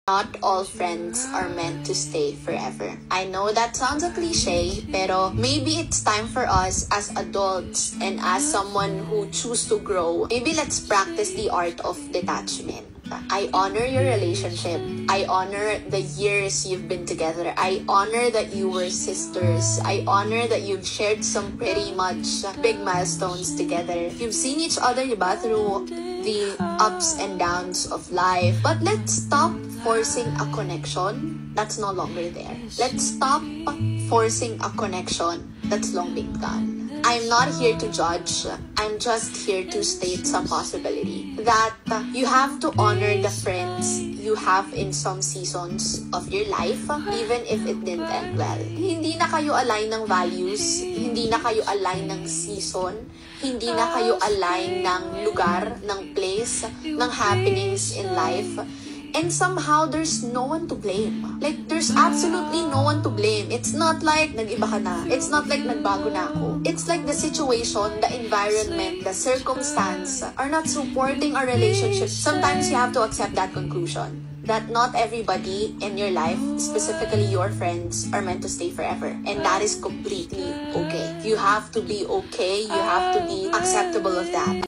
Not all friends are meant to stay forever. I know that sounds a cliche, pero maybe it's time for us as adults and as someone who choose to grow, maybe let's practice the art of detachment. I honor your relationship. I honor the years you've been together. I honor that you were sisters. I honor that you've shared some pretty much big milestones together. You've seen each other, diba, through the ups and downs of life. But let's stop forcing a connection that's no longer there. Let's stop forcing a connection that's long been gone. I'm not here to judge. I'm just here to state some possibility that you have to honor the friends you have in some seasons of your life, even if it didn't end well. Hindi na kayo align ng values, hindi na kayo align ng season, hindi na kayo align ng lugar, ng place, ng happenings in life. And somehow, there's no one to blame. Like, there's absolutely no one to blame. It's not like, nag-iba ka na. It's not like, nagbago na ako. It's like the situation, the environment, the circumstance are not supporting our relationship. Sometimes you have to accept that conclusion. That not everybody in your life, specifically your friends, are meant to stay forever. And that is completely okay. You have to be okay. You have to be acceptable of that.